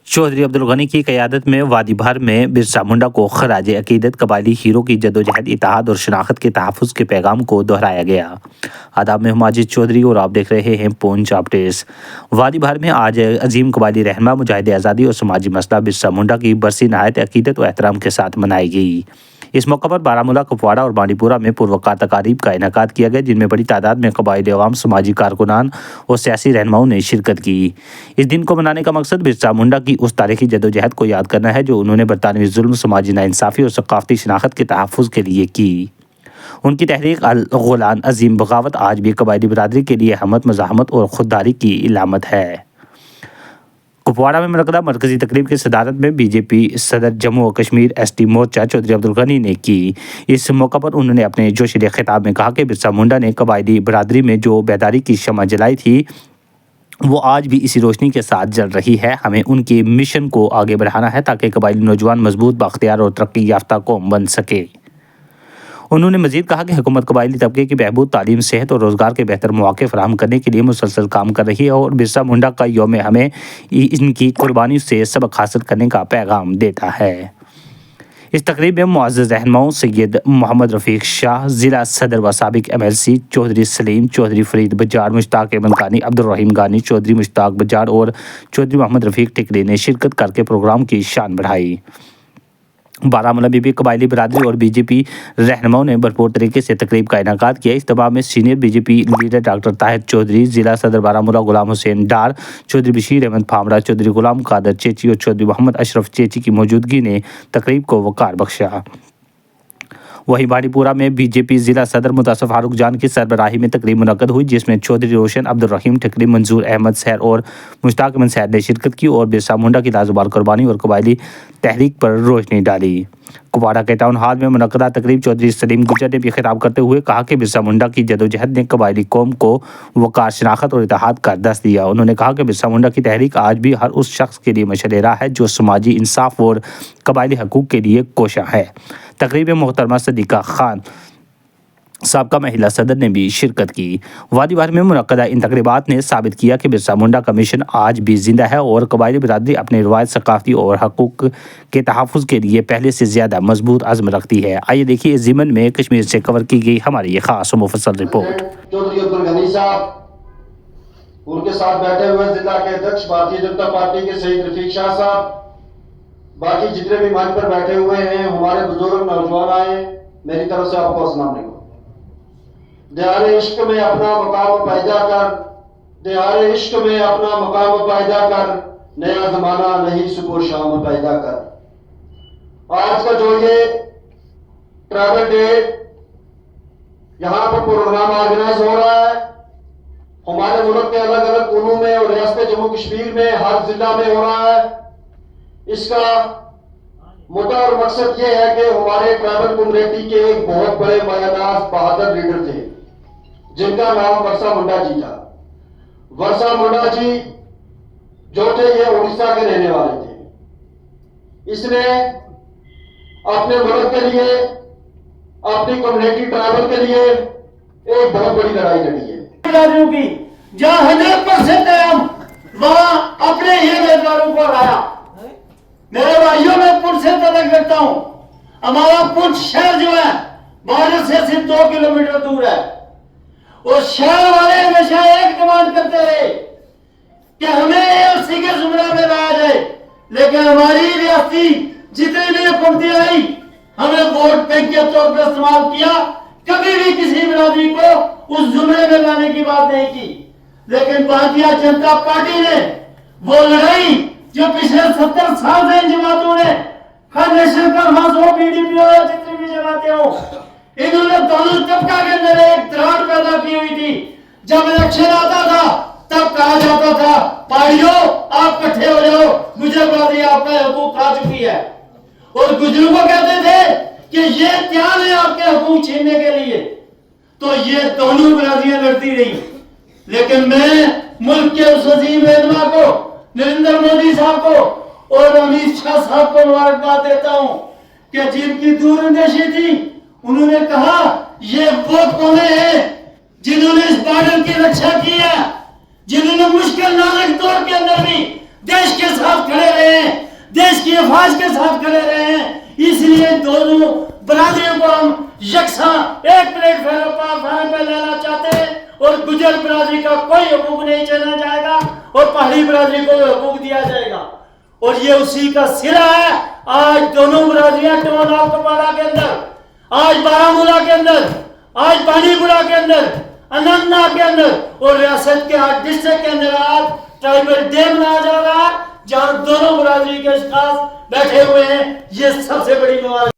चौधरी अब्दुल गनी की क़यादत में वादी भर में बिरसा मुंडा को खराज अकीदत कबायली हीरो की जदोजहद, इत्तेहाद और शनाख्त के तहफ़्फ़ुज़ के पैगाम को दोहराया गया। आदाब, में माजिद चौधरी और आप देख रहे हैं पूंछ अपडेट्स। वादी भर में आज अजीम कबायली रहनुमा, मुजाहिद आज़ादी और समाजी मसला बिरसा मुंडा की बरसी नहायत अकीदत व एहतराम के साथ मनाई गई। इस मौके पर बारामूला, कुपवाड़ा और बांडीपुरा में पुरवकार तकारीब का इनेकाद किया गया, जिनमें बड़ी तादाद में कबायली अवाम, समाजी कारकुनान और सियासी रहनुमाओं ने शिरकत की। इस दिन को मनाने का मकसद बिरसा मुंडा की उस तारीखी जदोजहद को याद करना है जो उन्होंने बरतानवी जुल्म, समाजी नाइंसाफ़ी और सकाफ़ती शनाख्त के तहफ़्फ़ुज़ के लिए की। उनकी तहरीक अल गुलान अजीम बगावत आज भी कबायली बरादरी के लिए हमत, मज़ाहमत और खुददारी की इलामत है। कुपवाड़ा में मुनक़दा मरकज़ी तकरीब की सदारत में बीजेपी सदर जम्मू व कश्मीर एसटी मोर्चा चौधरी अब्दुल गनी ने की। इस मौका पर उन्होंने अपने जोशीले खिताब में कहा कि बिरसा मुंडा ने कबायली बरादरी में जो बेदारी की शम्मा जलाई थी, वो आज भी इसी रोशनी के साथ जल रही है। हमें उनके मिशन को आगे बढ़ाना है ताकि कबायली नौजवान मजबूत, बाख्तियार और तरक्की याफ्ता कौम बन सके। उन्होंने मजीद कहा कि हुकूमत कबायली तबके की बहबूद, तालीम, सेहत और रोज़गार के बेहतर मौके फराहम करने के लिए मुसलसल काम कर रही है और बिरसा मुंडा का यौम हमें इनकी कुर्बानी से सबक हासिल करने का पैगाम देता है। इस तकरीब में मुअज़्ज़ज़ रहनुमाओं सैयद मोहम्मद रफ़ीक शाह, ज़िला सदर व साबिक MLC चौधरी सलीम, चौधरी फरीद बजाड़, मुश्ताक अहमद गानी, अब्दुल रहीम गानी, चौधरी मुश्ताक बजाड़ और चौधरी मोहम्मद रफ़ीक टिकरी ने शिरकत करके प्रोग्राम की शान बढ़ाई। बारामूला में भी कबायली बरादरी और बीजेपी रहनुमाओं ने भरपूर तरीके से तकरीब का इनेकाद किया। इज्तिमा में senior BJP leader doctor Tahir Chaudhary, ज़िला सदर बारामूला गुलाम हुसैन डार, चौधरी बशीर अहमद फामरा, चौधरी गुलाम कादर चेची और चौधरी मोहम्मद अशरफ चेची की मौजूदगी ने तकरीब को वक़ार बख्शा। वहीं बांडीपुरा में बीजेपी ज़िला सदर मुतासिफ फारूक जान की सरबराही में तकरीब मुनक़द हुई, जिसमें चौधरी रोशन, अब्दुल रहीम टिकरी, मंजूर अहमद सैर और मुश्ताक अहमद सैर ने शिरकत की और बिरसा मुंडा की लाजुबाल कुर्बानी और कबायली तहरीक पर रोशनी डाली। कुपवाड़ा के टाउन हॉल में मुनक़दा तकरीब चौधरी सलीम गुजर ने भी खिताब करते हुए कहा कि बिरसा मुंडा की जदोजहद ने कबायली कौम को वक़ार, शनाख्त और इत्तेहाद का दर्स दिया। उन्होंने कहा कि बिरसा मुंडा की तहरीक आज भी हर उस शख्स के लिए मशअल राह है जो समाजी इंसाफ और कबायली हकूक़ के लिए कोशा है। तकरीब में मोहतरमा सदीक़ा खान, साबका महिला सदर, ने भी शिरकत की। वादी भर में मुनक़दा इन तकरीबात ने साबित किया कि बिरसा मुंडा का मिशन आज भी जिंदा है और कबायली बिरादरी अपने रवायत, सकाफ़ती और हकूक़ के तहफ़्फ़ुज़ के लिए पहले से ज़्यादा मजबूत अज़्म रखती है। आइए देखिए इस ज़िमन में कश्मीर से कवर की गई हमारी ये खास मुफस्सल रिपोर्ट। चौधरी अब्दुल गनी साहब, उनके साथ बैठे हुए जिला के अध्यक्ष भारतीय जनता पार्टी के सैयद रफीक शाह साहब, बाकी जितने भी मंच पर बैठे हुए हैं, हमारे बुजुर्ग नौजवान आए, मेरी तरफ से आपको अस्सलाम वालेकुम। दियारे इश्क में अपना मकाम पैदा कर, दियारे इश्क में अपना मकाम पैदा कर, नया जमाना नहीं सुबह शाम पैदा कर। आज का जो ये ट्रैवल डे यहाँ पर प्रोग्राम ऑर्गेनाइज हो रहा है, हमारे मुल्क के अलग अलग कोनों में और रियासत जम्मू कश्मीर में हर जिला में हो रहा है। इसका मुद्दा और मकसद ये है कि हमारे ट्राइबल कम्युनिटी के एक बहुत बड़े मायानाज बहादुर लीडर थे, जिनका नाम वर्षा मुंडा जी था। वर्षा मुंडा जी जो थे, ये उड़ीसा के रहने वाले थे। इसने अपने मुल्क के लिए, अपनी कम्युनिटी ट्राइबल के लिए एक बहुत बड़ी लड़ाई लड़ी है। जहां 100% है, हम वहां अपने ही उम्मीदवारों को हराया। मेरे भाइयों, में पुंछ से तलक करता हूं। हमारा पुंछ शहर जो है बारिश से सिर्फ 2 किलोमीटर दूर है। और शहर वाले हमेशा एक डिमांड करते रहे कि हमें एलसी के जुमरा में लाया जाए, लेकिन हमारी रियासती जितनी भी हुकूमतें आई, हमें वोट बैंक के तौर पर इस्तेमाल किया। कभी भी किसी बिरादरी को उस जुमरे में लाने की बात नहीं की। लेकिन भारतीय जनता पार्टी ने वो लड़ाई जो पिछले 70 साल से इन जमातों ने, नेशनल कॉन्फ्रेंस हो, PDP हो या जितनी भी जमातें हो, इन्होंने दोनों तबका के अंदर एक दरार पैदा की हुई थी। जब इलेक्शन आता था तब कहा जाता था, भाइयों आप इकट्ठे हो जाओ, गुजर बरादरी आपका हकूक खा चुकी है। और गुजरों को कहते थे कि ये तैयार है आपके हकूक छीनने के लिए। तो ये दोनों बिरादरियां लड़ती रही। लेकिन मैं मुल्क के उस अजीम रहनुमा को, नरेंद्र मोदी साहब को और अमित शाह साहब को मुबारकबाद देता हूं कि जिनकी दूरंदेशी थी, उन्होंने कहा ये वो कौने हैं जिन्होंने इस बॉर्डर की रक्षा की है, जिन्होंने मुश्किल नाजुक दौर के अंदर भी देश के साथ खड़े रहे। دونوں برادریوں کو ہم یکساں ایک پلیٹ فارم پہ لینا چاہتے ہیں اور گجر برادری کا کوئی حقوق نہیں چلا جائے گا اور پہاڑی برادری کو حقوق دیا جائے گا اور یہ اسی کا صلہ ہے. آج دونوں برادریاں ٹون آف کپواڑہ کے اندر, آج بارہمولہ کے اندر, آج بانڈی پورہ کے اندر, اننت ناگ کے اندر اور ریاست کے ہر ڈسٹرکٹ کے اندر آج ٹرائبل ڈے منایا جا رہا ہے جہاں دونوں برادری کے اشخاص بیٹھے ہوئے ہیں. یہ سب سے بڑی مبارک